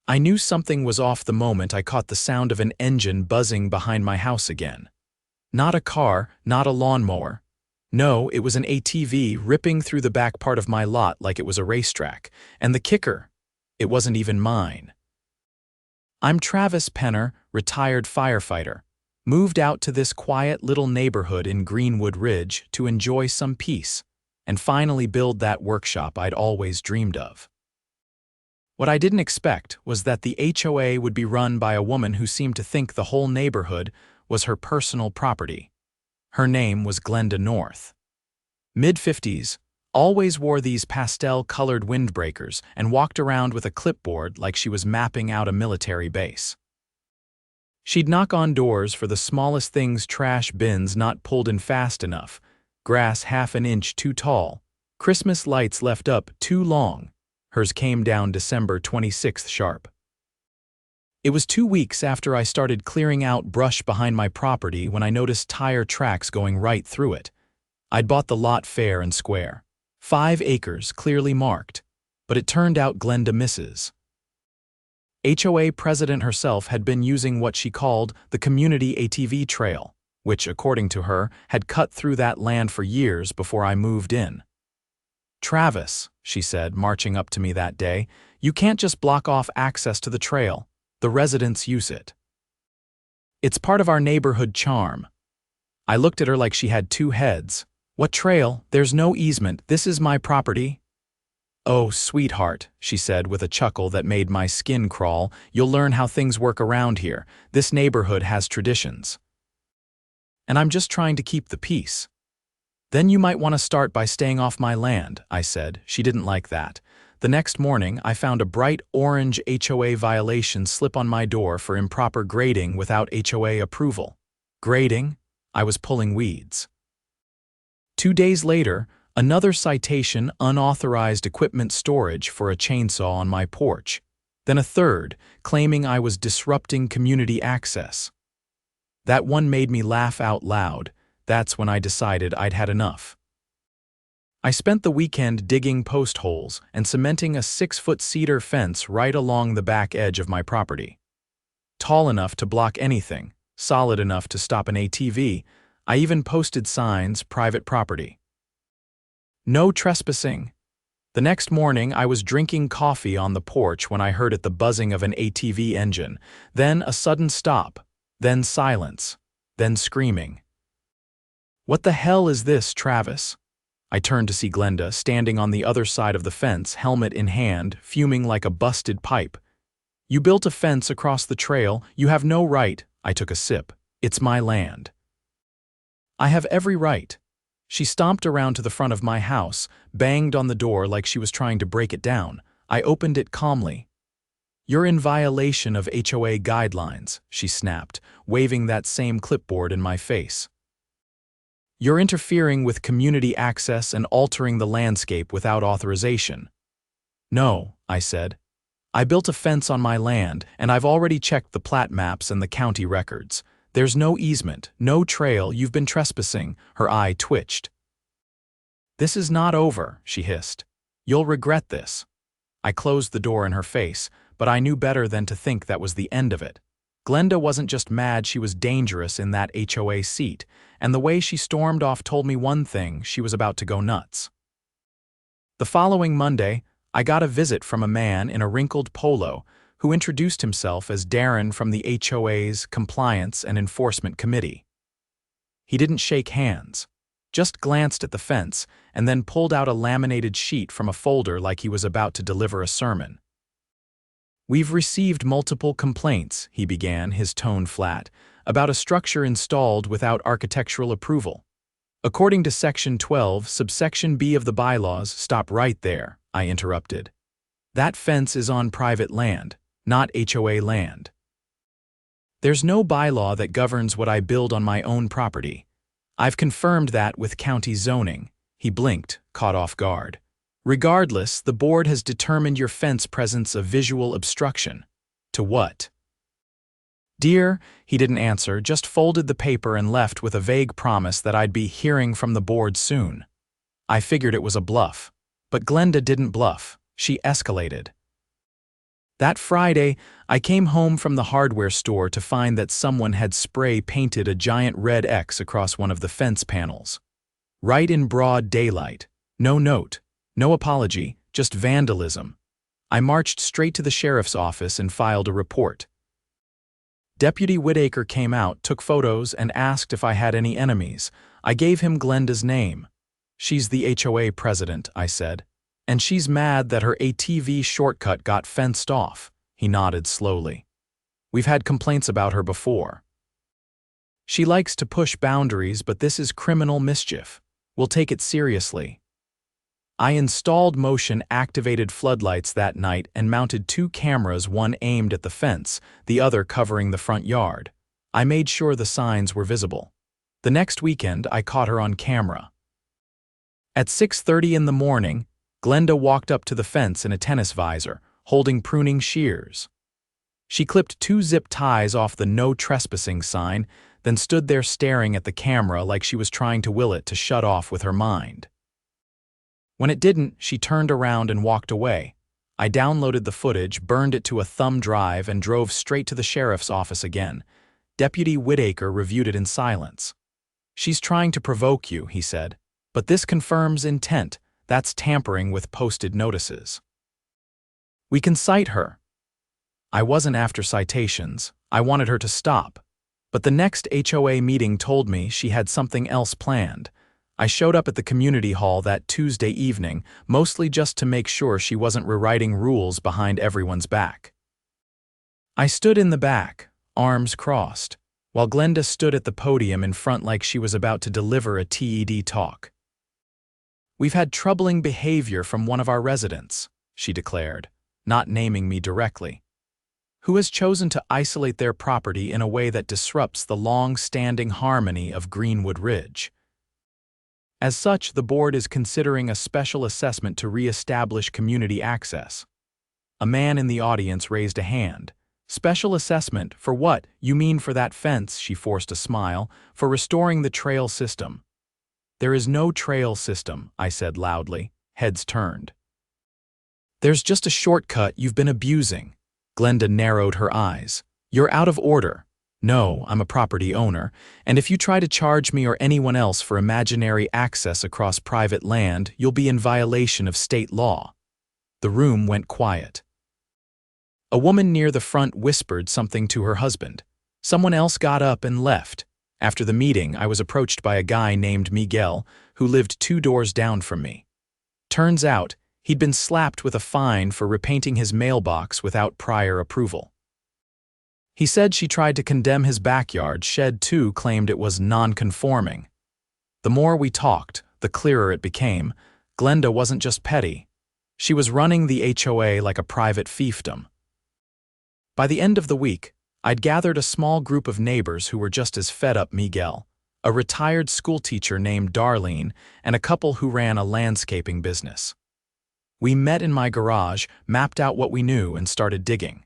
I knew something was off the moment I caught the sound of an engine buzzing behind my house again. Not a car, not a lawnmower. No, it was an ATV ripping through the back part of my lot like it was a racetrack. And the kicker, it wasn't even mine. I'm Travis Penner, retired firefighter. Moved out to this quiet little neighborhood in Greenwood Ridge to enjoy some peace and finally build that workshop I'd always dreamed of. What I didn't expect was that the HOA would be run by a woman who seemed to think the whole neighborhood was her personal property. Her name was Glenda North. Mid-50s, always wore these pastel-colored windbreakers and walked around with a clipboard like she was mapping out a military base. She'd knock on doors for the smallest things: trash bins not pulled in fast enough, grass half an inch too tall, Christmas lights left up too long. Hers came down December 26th sharp. It was 2 weeks after I started clearing out brush behind my property when I noticed tire tracks going right through it. I'd bought the lot fair and square. 5 acres clearly marked, but it turned out Glenda misses. HOA president herself had been using what she called the community ATV trail, which, according to her, had cut through that land for years before I moved in. "Travis," she said, marching up to me that day, "you can't just block off access to the trail. The residents use it. It's part of our neighborhood charm." I looked at her like she had 2 heads. "What trail? There's no easement. This is my property." "Oh, sweetheart," she said with a chuckle that made my skin crawl, "you'll learn how things work around here. This neighborhood has traditions. And I'm just trying to keep the peace." "Then you might want to start by staying off my land," I said. She didn't like that. The next morning, I found a bright orange HOA violation slip on my door for improper grading without HOA approval. Grading? I was pulling weeds. 2 days later, another citation: unauthorized equipment storage for a chainsaw on my porch. Then a third, claiming I was disrupting community access. That one made me laugh out loud. That's when I decided I'd had enough. I spent the weekend digging post holes and cementing a 6-foot cedar fence right along the back edge of my property. Tall enough to block anything, solid enough to stop an ATV. I even posted signs: private property. No trespassing. The next morning, I was drinking coffee on the porch when I heard the buzzing of an ATV engine, then a sudden stop, then silence, then screaming. "What the hell is this, Travis?" I turned to see Glenda standing on the other side of the fence, helmet in hand, fuming like a busted pipe. "You built a fence across the trail. You have no right." I took a sip. "It's my land." "I have every right." She stomped around to the front of my house, banged on the door like she was trying to break it down. I opened it calmly. "You're in violation of HOA guidelines," she snapped, waving that same clipboard in my face. "You're interfering with community access and altering the landscape without authorization." "No," I said. "I built a fence on my land, and I've already checked the plat maps and the county records. There's no easement, no trail. You've been trespassing." Her eye twitched. "This is not over," she hissed. "You'll regret this." I closed the door in her face, but I knew better than to think that was the end of it. Glenda wasn't just mad, she was dangerous in that HOA seat, and the way she stormed off told me one thing: she was about to go nuts. The following Monday, I got a visit from a man in a wrinkled polo who introduced himself as Darren from the HOA's Compliance and Enforcement Committee. He didn't shake hands, just glanced at the fence and then pulled out a laminated sheet from a folder like he was about to deliver a sermon. "We've received multiple complaints," he began, his tone flat, "about a structure installed without architectural approval. According to Section 12, subsection B of the bylaws." "Stop right there," I interrupted. "That fence is on private land, not HOA land. There's no bylaw that governs what I build on my own property. I've confirmed that with county zoning." He blinked, caught off guard. "Regardless, the board has determined your fence presents a visual obstruction." "To what?" "Dear," he didn't answer, just folded the paper and left with a vague promise that I'd be hearing from the board soon. I figured it was a bluff. But Glenda didn't bluff. She escalated. That Friday, I came home from the hardware store to find that someone had spray painted a giant red X across one of the fence panels. Right in broad daylight. No note, no apology, just vandalism. I marched straight to the sheriff's office and filed a report. Deputy Whitaker came out, took photos, and asked if I had any enemies. I gave him Glenda's name. "She's the HOA president," I said. "And she's mad that her ATV shortcut got fenced off." He nodded slowly. "We've had complaints about her before. She likes to push boundaries, but this is criminal mischief. We'll take it seriously." I installed motion-activated floodlights that night and mounted 2 cameras, one aimed at the fence, the other covering the front yard. I made sure the signs were visible. The next weekend, I caught her on camera. At 6:30 in the morning, Glenda walked up to the fence in a tennis visor, holding pruning shears. She clipped 2 zip ties off the "No Trespassing" sign, then stood there staring at the camera like she was trying to will it to shut off with her mind. When it didn't, she turned around and walked away. I downloaded the footage, burned it to a thumb drive, and drove straight to the sheriff's office again. Deputy Whitaker reviewed it in silence. "She's trying to provoke you," he said. "But this confirms intent. That's tampering with posted notices. We can cite her." I wasn't after citations. I wanted her to stop. But the next HOA meeting told me she had something else planned. I showed up at the community hall that Tuesday evening, mostly just to make sure she wasn't rewriting rules behind everyone's back. I stood in the back, arms crossed, while Glenda stood at the podium in front like she was about to deliver a TED talk. "We've had troubling behavior from one of our residents," she declared, not naming me directly, "who has chosen to isolate their property in a way that disrupts the long-standing harmony of Greenwood Ridge. As such, the board is considering a special assessment to re-establish community access." A man in the audience raised a hand. "Special assessment? For what? You mean for that fence?" She forced a smile. "For restoring the trail system." "There is no trail system," I said loudly. Heads turned. "There's just a shortcut you've been abusing." Glenda narrowed her eyes. "You're out of order." "No, I'm a property owner, and if you try to charge me or anyone else for imaginary access across private land, you'll be in violation of state law." The room went quiet. A woman near the front whispered something to her husband. Someone else got up and left. After the meeting, I was approached by a guy named Miguel, who lived 2 doors down from me. Turns out, he'd been slapped with a fine for repainting his mailbox without prior approval. He said she tried to condemn his backyard. Shed 2 claimed it was non-conforming. The more we talked, the clearer it became. Glenda wasn't just petty. She was running the HOA like a private fiefdom. By the end of the week, I'd gathered a small group of neighbors who were just as fed up. Miguel, a retired schoolteacher named Darlene, and a couple who ran a landscaping business. We met in my garage, mapped out what we knew, and started digging.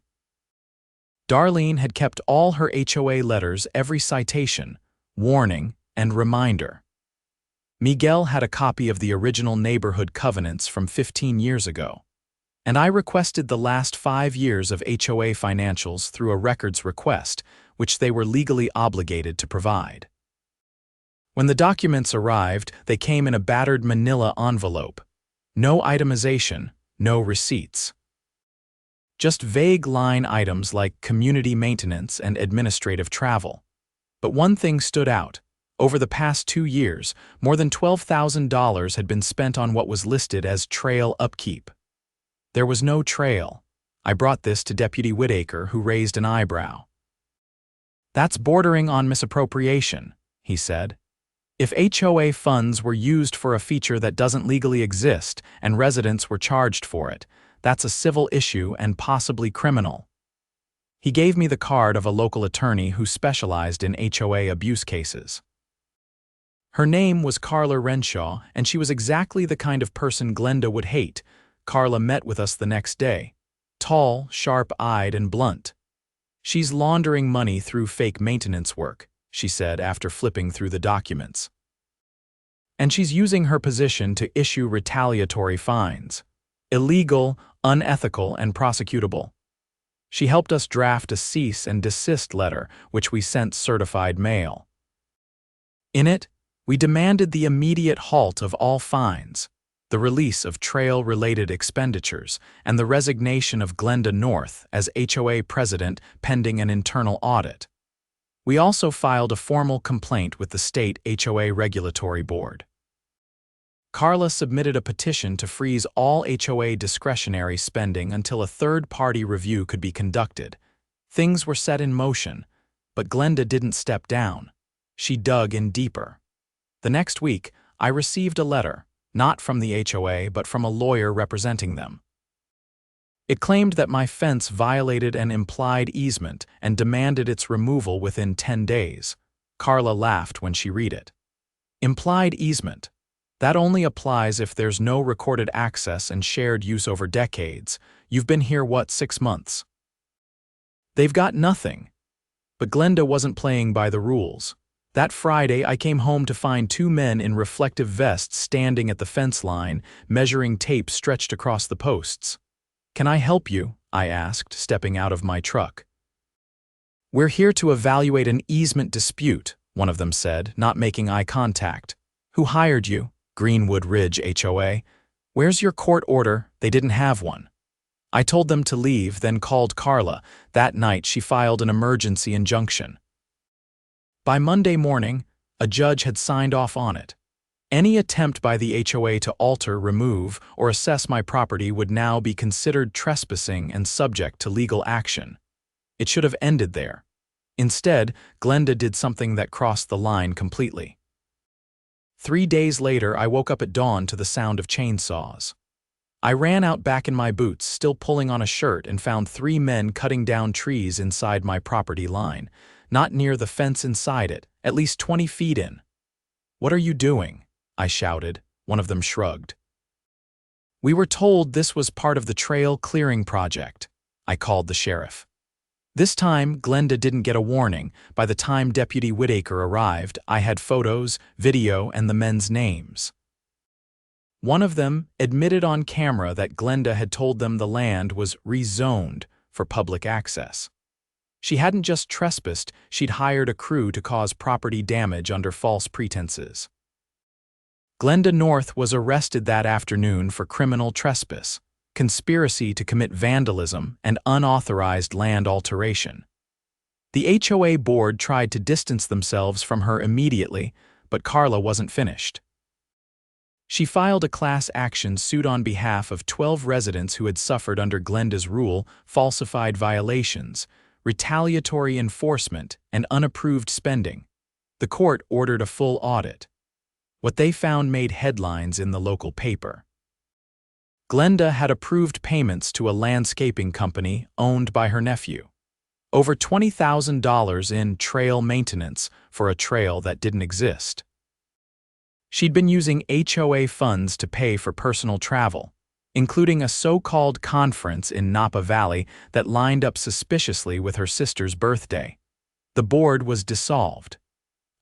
Darlene had kept all her HOA letters, every citation, warning, and reminder. Miguel had a copy of the original neighborhood covenants from 15 years ago, and I requested the last 5 years of HOA financials through a records request, which they were legally obligated to provide. When the documents arrived, they came in a battered manila envelope. No itemization, no receipts. Just vague line items like community maintenance and administrative travel. But one thing stood out. Over the past 2 years, more than $12,000 had been spent on what was listed as trail upkeep. There was no trail. I brought this to Deputy Whitaker, who raised an eyebrow. "That's bordering on misappropriation," he said. "If HOA funds were used for a feature that doesn't legally exist and residents were charged for it, that's a civil issue and possibly criminal." He gave me the card of a local attorney who specialized in HOA abuse cases. Her name was Carla Renshaw, and she was exactly the kind of person Glenda would hate. Carla met with us the next day. Tall, sharp-eyed, and blunt. "She's laundering money through fake maintenance work," she said after flipping through the documents. "And she's using her position to issue retaliatory fines. Illegal, unethical, and prosecutable." She helped us draft a cease and desist letter, which we sent certified mail. In it, we demanded the immediate halt of all fines, the release of trail-related expenditures, and the resignation of Glenda North as HOA president pending an internal audit. We also filed a formal complaint with the state HOA regulatory board. Carla submitted a petition to freeze all HOA discretionary spending until a third-party review could be conducted. Things were set in motion, but Glenda didn't step down. She dug in deeper. The next week, I received a letter, not from the HOA but from a lawyer representing them. It claimed that my fence violated an implied easement and demanded its removal within 10 days. Carla laughed when she read it. Implied easement. That only applies if there's no recorded access and shared use over decades. You've been here, 6 months? They've got nothing. But Glenda wasn't playing by the rules. That Friday, I came home to find 2 men in reflective vests standing at the fence line, measuring tape stretched across the posts. "Can I help you?" I asked, stepping out of my truck. "We're here to evaluate an easement dispute," one of them said, not making eye contact. "Who hired you?" "Greenwood Ridge HOA. "Where's your court order?" They didn't have one. I told them to leave, then called Carla. That night, she filed an emergency injunction. By Monday morning, a judge had signed off on it. Any attempt by the HOA to alter, remove, or assess my property would now be considered trespassing and subject to legal action. It should have ended there. Instead, Glenda did something that crossed the line completely. 3 days later, I woke up at dawn to the sound of chainsaws. I ran out back in my boots, still pulling on a shirt, and found 3 men cutting down trees inside my property line, not near the fence inside it, at least 20 feet in. "What are you doing?" I shouted. One of them shrugged. "We were told this was part of the trail clearing project." I called the sheriff. This time, Glenda didn't get a warning. By the time Deputy Whitaker arrived, I had photos, video, and the men's names. One of them admitted on camera that Glenda had told them the land was rezoned for public access. She hadn't just trespassed, she'd hired a crew to cause property damage under false pretenses. Glenda North was arrested that afternoon for criminal trespass, conspiracy to commit vandalism, and unauthorized land alteration. The HOA board tried to distance themselves from her immediately, but Carla wasn't finished. She filed a class action suit on behalf of 12 residents who had suffered under Glenda's rule, falsified violations, retaliatory enforcement, and unapproved spending. The court ordered a full audit. What they found made headlines in the local paper. Glenda had approved payments to a landscaping company owned by her nephew. Over $20,000 in trail maintenance for a trail that didn't exist. She'd been using HOA funds to pay for personal travel, including a so-called conference in Napa Valley that lined up suspiciously with her sister's birthday. The board was dissolved.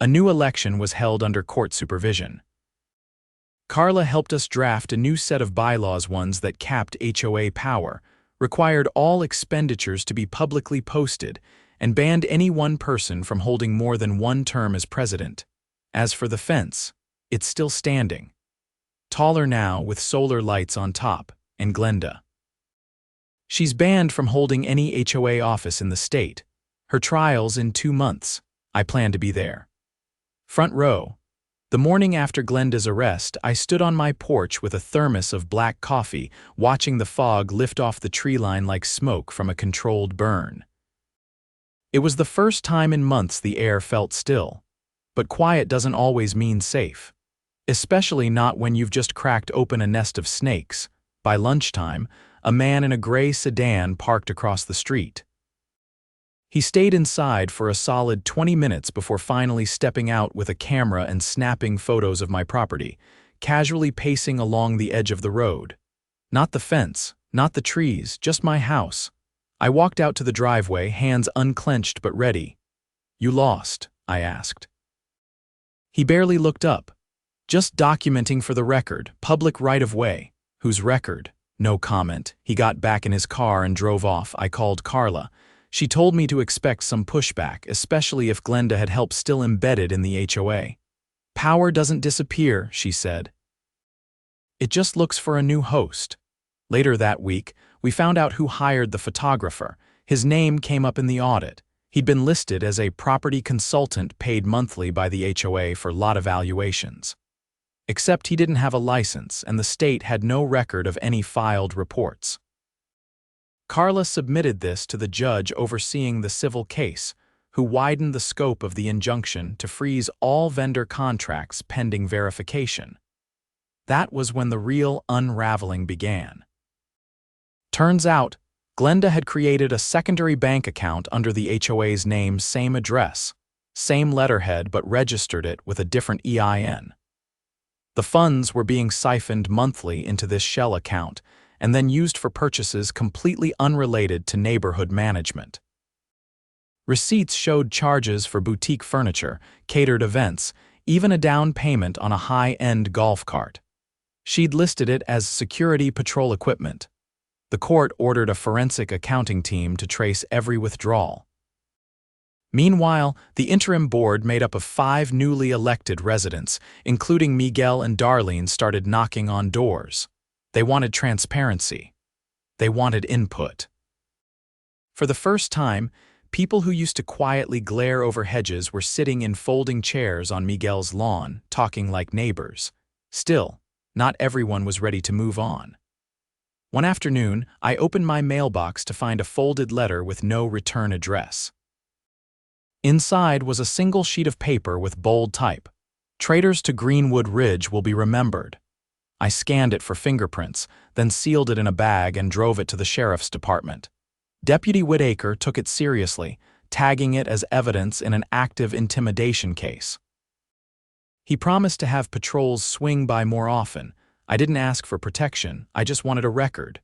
A new election was held under court supervision. Carla helped us draft a new set of bylaws, ones that capped HOA power, required all expenditures to be publicly posted, and banned any one person from holding more than 1 term as president. As for the fence, it's still standing. Taller now with solar lights on top, and Glenda. She's banned from holding any HOA office in the state. Her trial's in 2 months. I plan to be there. Front row. The morning after Glenda's arrest, I stood on my porch with a thermos of black coffee, watching the fog lift off the tree line like smoke from a controlled burn. It was the first time in months the air felt still. But quiet doesn't always mean safe. Especially not when you've just cracked open a nest of snakes. By lunchtime, a man in a gray sedan parked across the street. He stayed inside for a solid 20 minutes before finally stepping out with a camera and snapping photos of my property, casually pacing along the edge of the road. Not the fence, not the trees, just my house. I walked out to the driveway, hands unclenched but ready. "You lost?" I asked. He barely looked up. "Just documenting for the record, public right-of-way." "Whose record?" No comment. He got back in his car and drove off. I called Carla. She told me to expect some pushback, especially if Glenda had help still embedded in the HOA. Power doesn't disappear, she said. It just looks for a new host. Later that week, we found out who hired the photographer. His name came up in the audit. He'd been listed as a property consultant paid monthly by the HOA for lot evaluations. Except he didn't have a license, and the state had no record of any filed reports. Carla submitted this to the judge overseeing the civil case, who widened the scope of the injunction to freeze all vendor contracts pending verification. That was when the real unraveling began. Turns out, Glenda had created a secondary bank account under the HOA's name, same address, same letterhead, but registered it with a different EIN. The funds were being siphoned monthly into this shell account and then used for purchases completely unrelated to neighborhood management. Receipts showed charges for boutique furniture, catered events, even a down payment on a high-end golf cart. She'd listed it as security patrol equipment. The court ordered a forensic accounting team to trace every withdrawal. Meanwhile, the interim board made up of 5 newly elected residents, including Miguel and Darlene, started knocking on doors. They wanted transparency. They wanted input. For the first time, people who used to quietly glare over hedges were sitting in folding chairs on Miguel's lawn, talking like neighbors. Still, not everyone was ready to move on. One afternoon, I opened my mailbox to find a folded letter with no return address. Inside was a single sheet of paper with bold type. "Traitors to Greenwood Ridge will be remembered." I scanned it for fingerprints, then sealed it in a bag and drove it to the sheriff's department. Deputy Whitaker took it seriously, tagging it as evidence in an active intimidation case. He promised to have patrols swing by more often. I didn't ask for protection, I just wanted a record.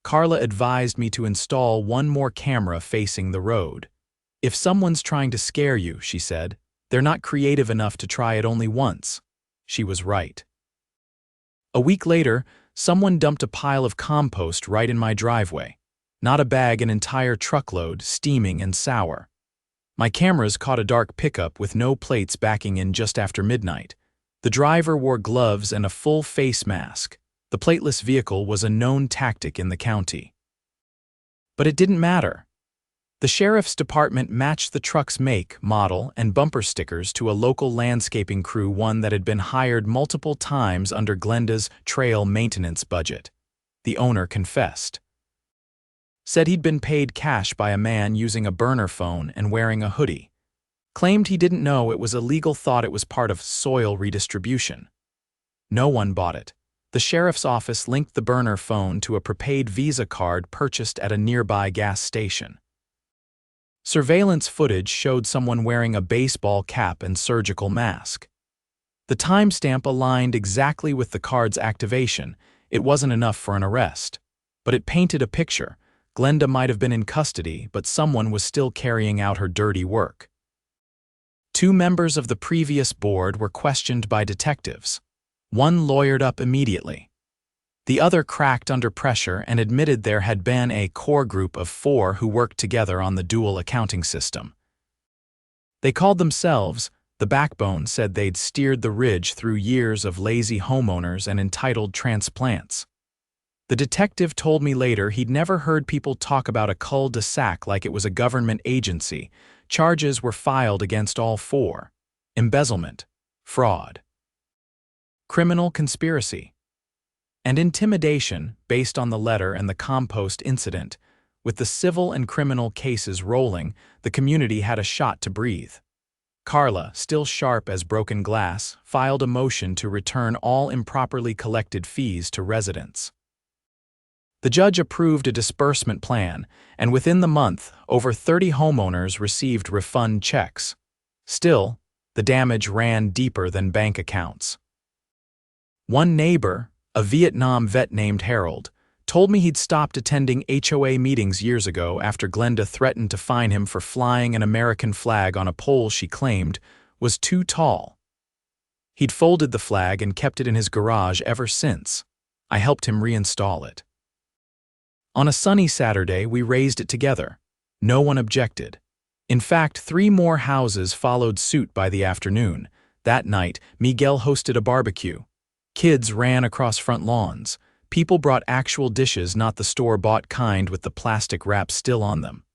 Carla advised me to install one more camera facing the road. "If someone's trying to scare you," she said, "they're not creative enough to try it only once." She was right. A week later, someone dumped a pile of compost right in my driveway. Not a bag, an entire truckload, steaming and sour. My cameras caught a dark pickup with no plates backing in just after midnight. The driver wore gloves and a full face mask. The plateless vehicle was a known tactic in the county. But it didn't matter. The sheriff's department matched the truck's make, model, and bumper stickers to a local landscaping crew, one that had been hired multiple times under Glenda's trail maintenance budget. The owner confessed. Said he'd been paid cash by a man using a burner phone and wearing a hoodie. Claimed he didn't know it was illegal, thought it was part of soil redistribution. No one bought it. The sheriff's office linked the burner phone to a prepaid Visa card purchased at a nearby gas station. Surveillance footage showed someone wearing a baseball cap and surgical mask. The timestamp aligned exactly with the card's activation. It wasn't enough for an arrest, but it painted a picture. Glenda might have been in custody, but someone was still carrying out her dirty work. 2 members of the previous board were questioned by detectives. One lawyered up immediately. The other cracked under pressure and admitted there had been a core group of 4 who worked together on the dual accounting system. They called themselves the Backbone, said they'd steered the ridge through years of lazy homeowners and entitled transplants. The detective told me later he'd never heard people talk about a cul-de-sac like it was a government agency. Charges were filed against all 4: embezzlement, fraud, criminal conspiracy, and intimidation based on the letter and the compost incident. With the civil and criminal cases rolling, the community had a shot to breathe. Carla, still sharp as broken glass, filed a motion to return all improperly collected fees to residents. The judge approved a disbursement plan, and within the month, over 30 homeowners received refund checks. Still, the damage ran deeper than bank accounts. One neighbor, a Vietnam vet named Harold, told me he'd stopped attending HOA meetings years ago after Glenda threatened to fine him for flying an American flag on a pole she claimed was too tall. He'd folded the flag and kept it in his garage ever since. I helped him reinstall it. On a sunny Saturday, we raised it together. No one objected. In fact, 3 more houses followed suit by the afternoon. That night, Miguel hosted a barbecue. Kids ran across front lawns. People brought actual dishes, not the store-bought kind with the plastic wrap still on them.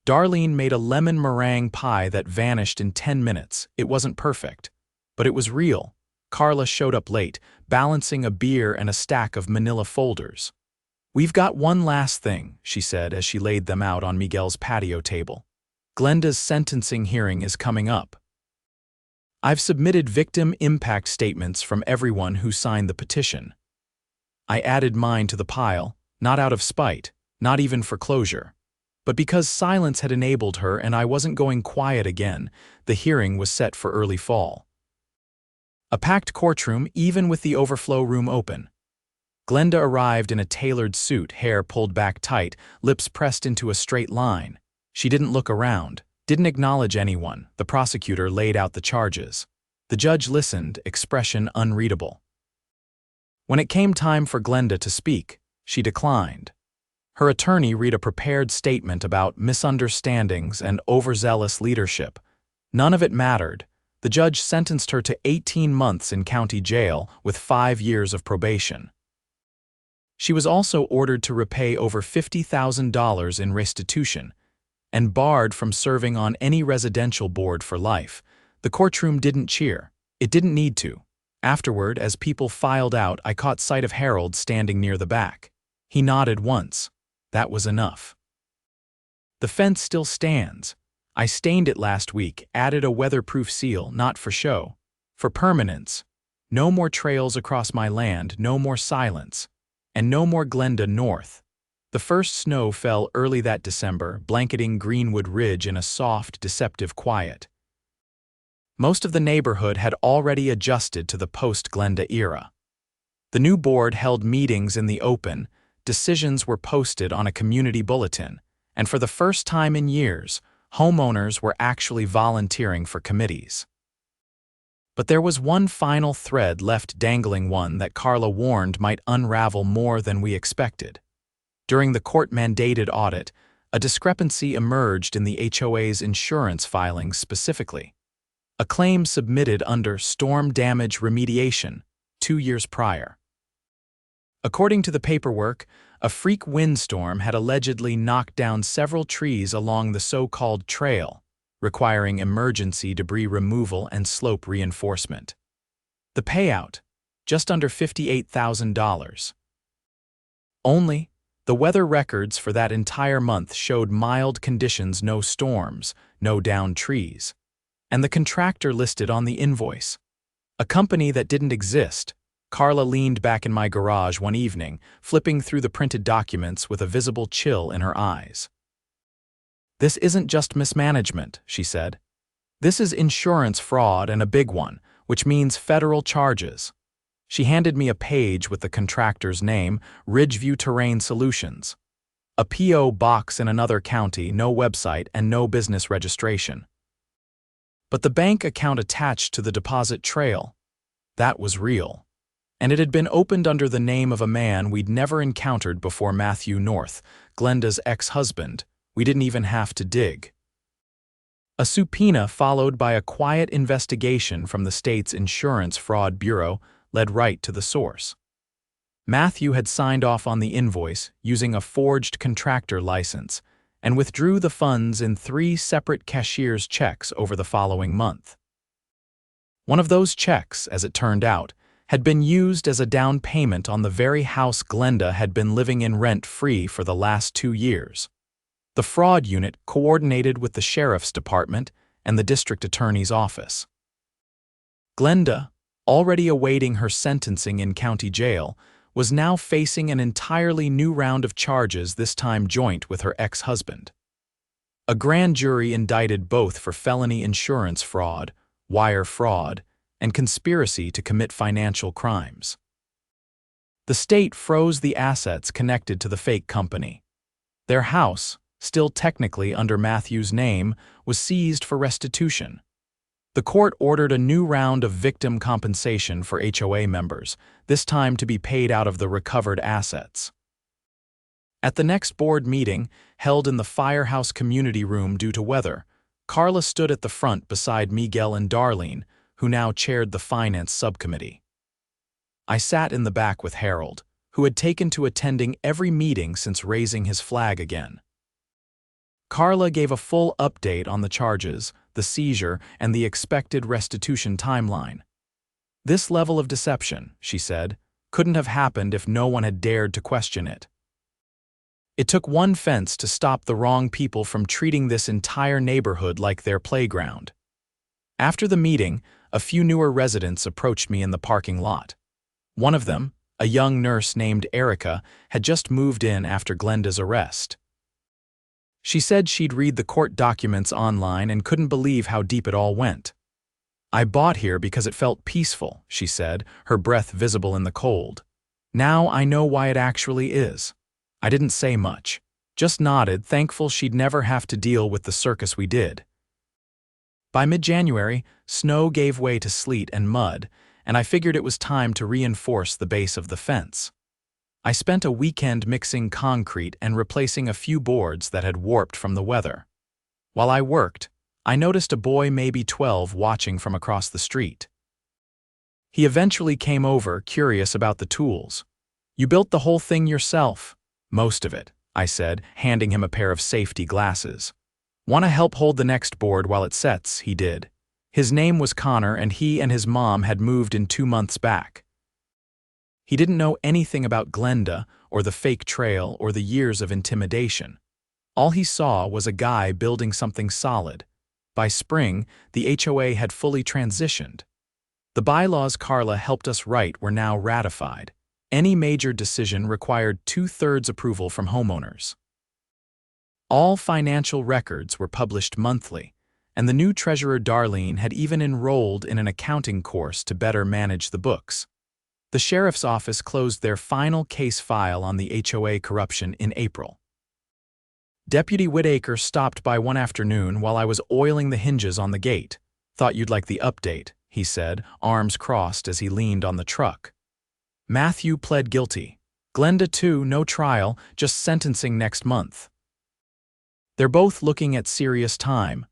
Darlene made a lemon meringue pie that vanished in 10 minutes. It wasn't perfect, but it was real. Carla showed up late, balancing a beer and a stack of manila folders. "We've got one last thing," she said as she laid them out on Miguel's patio table. "Glenda's sentencing hearing is coming up. I've submitted victim impact statements from everyone who signed the petition." I added mine to the pile, not out of spite, not even for closure. But because silence had enabled her and I wasn't going quiet again, the hearing was set for early fall. A packed courtroom, even with the overflow room open. Glenda arrived in a tailored suit, hair pulled back tight, lips pressed into a straight line. She didn't look around, didn't acknowledge anyone. The prosecutor laid out the charges. The judge listened, expression unreadable. When it came time for Glenda to speak, she declined. Her attorney read a prepared statement about misunderstandings and overzealous leadership. None of it mattered. The judge sentenced her to 18 months in county jail with 5 years of probation. She was also ordered to repay over $50,000 in restitution and barred from serving on any residential board for life. The courtroom didn't cheer. It didn't need to. Afterward, as people filed out, I caught sight of Harold standing near the back. He nodded once. That was enough. "The fence still stands. I stained it last week, added a weatherproof seal, not for show. For permanence. No more trails across my land, no more silence. And no more Glenda North." The first snow fell early that December, blanketing Greenwood Ridge in a soft, deceptive quiet. Most of the neighborhood had already adjusted to the post-Glenda era. The new board held meetings in the open, decisions were posted on a community bulletin, and for the first time in years, homeowners were actually volunteering for committees. But there was one final thread left dangling, one that Carla warned might unravel more than we expected. During the court-mandated audit, a discrepancy emerged in the HOA's insurance filings specifically. A claim submitted under storm damage remediation 2 years prior. According to the paperwork, a freak windstorm had allegedly knocked down several trees along the so-called trail, requiring emergency debris removal and slope reinforcement. The payout, just under $58,000. Only, the weather records for that entire month showed mild conditions, no storms, no downed trees. And the contractor listed on the invoice. A company that didn't exist. Carla leaned back in my garage one evening, flipping through the printed documents with a visible chill in her eyes. "This isn't just mismanagement," she said. "This is insurance fraud, and a big one, which means federal charges." She handed me a page with the contractor's name, Ridgeview Terrain Solutions. A P.O. box in another county, no website, and no business registration. But the bank account attached to the deposit trail, that was real. And it had been opened under the name of a man we'd never encountered before, Matthew North, Glenda's ex-husband. We didn't even have to dig. A subpoena followed by a quiet investigation from the state's Insurance Fraud Bureau led right to the source. Matthew had signed off on the invoice using a forged contractor license and withdrew the funds in 3 separate cashier's checks over the following month. One of those checks, as it turned out, had been used as a down payment on the very house Glenda had been living in rent-free for the last 2 years. The fraud unit coordinated with the sheriff's department and the district attorney's office. Glenda, already awaiting her sentencing in county jail, was now facing an entirely new round of charges, this time joint with her ex-husband. A grand jury indicted both for felony insurance fraud, wire fraud, and conspiracy to commit financial crimes. The state froze the assets connected to the fake company. Their house, still technically under Matthew's name, was seized for restitution. The court ordered a new round of victim compensation for HOA members, this time to be paid out of the recovered assets. At the next board meeting, held in the firehouse community room due to weather, Carla stood at the front beside Miguel and Darlene, who now chaired the finance subcommittee. I sat in the back with Harold, who had taken to attending every meeting since raising his flag again. Carla gave a full update on the charges, the seizure, and the expected restitution timeline. This level of deception, she said, couldn't have happened if no one had dared to question it. It took one fence to stop the wrong people from treating this entire neighborhood like their playground. After the meeting, a few newer residents approached me in the parking lot. One of them, a young nurse named Erica, had just moved in after Glenda's arrest. She said she'd read the court documents online and couldn't believe how deep it all went. "I bought here because it felt peaceful," she said, her breath visible in the cold. "Now I know why it actually is." I didn't say much, just nodded, thankful she'd never have to deal with the circus we did. By mid-January, snow gave way to sleet and mud, and I figured it was time to reinforce the base of the fence. I spent a weekend mixing concrete and replacing a few boards that had warped from the weather. While I worked, I noticed a boy maybe 12 watching from across the street. He eventually came over, curious about the tools. "You built the whole thing yourself?" "Most of it," I said, handing him a pair of safety glasses. "Want to help hold the next board while it sets?" He did. His name was Connor, and he and his mom had moved in 2 months back. He didn't know anything about Glenda or the fake trail or the years of intimidation. All he saw was a guy building something solid. By spring, the HOA had fully transitioned. The bylaws Carla helped us write were now ratified. Any major decision required 2/3 approval from homeowners. All financial records were published monthly, and the new treasurer Darlene had even enrolled in an accounting course to better manage the books. The sheriff's office closed their final case file on the HOA corruption in April. Deputy Whitaker stopped by one afternoon while I was oiling the hinges on the gate. "Thought you'd like the update," he said, arms crossed as he leaned on the truck. Matthew pled guilty. Glenda too, no trial, just sentencing next month. They're both looking at serious time.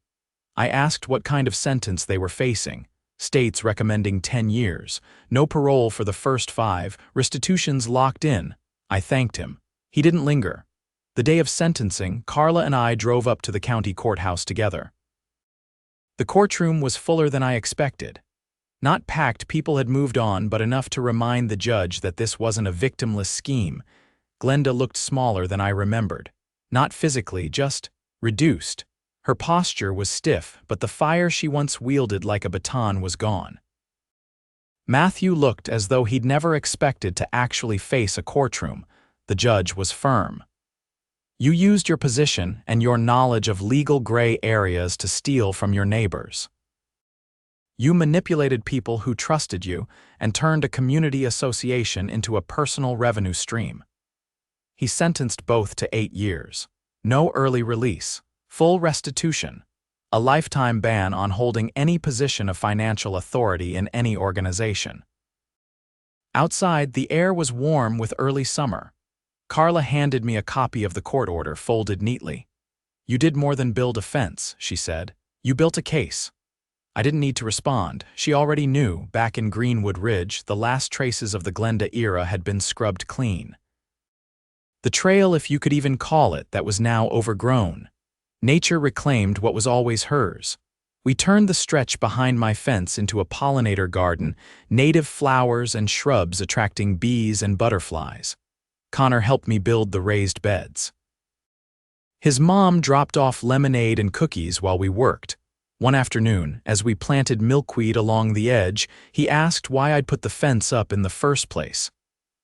I asked what kind of sentence they were facing. States recommending 10 years. No parole for the first 5, restitutions locked in. I thanked him. He didn't linger. The day of sentencing, Carla and I drove up to the county courthouse together. The courtroom was fuller than I expected. Not packed, people had moved on, but enough to remind the judge that this wasn't a victimless scheme. Glenda looked smaller than I remembered. Not physically, just reduced. Her posture was stiff, but the fire she once wielded like a baton was gone. Matthew looked as though he'd never expected to actually face a courtroom. The judge was firm. "You used your position and your knowledge of legal gray areas to steal from your neighbors. You manipulated people who trusted you and turned a community association into a personal revenue stream." He sentenced both to 8 years. No early release, full restitution, a lifetime ban on holding any position of financial authority in any organization. Outside, the air was warm with early summer. Carla handed me a copy of the court order folded neatly. "You did more than build a fence," she said. "You built a case." I didn't need to respond. She already knew, back in Greenwood Ridge, the last traces of the Glenda era had been scrubbed clean. The trail, if you could even call it, that was now overgrown. Nature reclaimed what was always hers. We turned the stretch behind my fence into a pollinator garden, native flowers and shrubs attracting bees and butterflies. Connor helped me build the raised beds. His mom dropped off lemonade and cookies while we worked. One afternoon, as we planted milkweed along the edge, he asked why I'd put the fence up in the first place.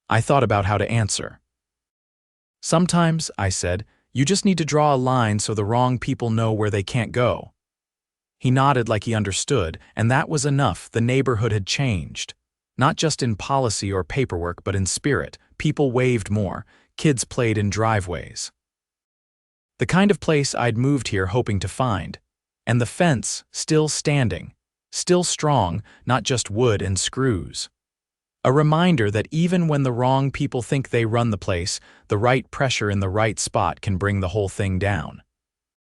I thought about how to answer. "Sometimes," I said, "you just need to draw a line so the wrong people know where they can't go." He nodded like he understood, and that was enough. The neighborhood had changed. Not just in policy or paperwork, but in spirit. People waved more. Kids played in driveways. The kind of place I'd moved here hoping to find. And the fence, still standing, still strong, not just wood and screws. A reminder that even when the wrong people think they run the place, the right pressure in the right spot can bring the whole thing down.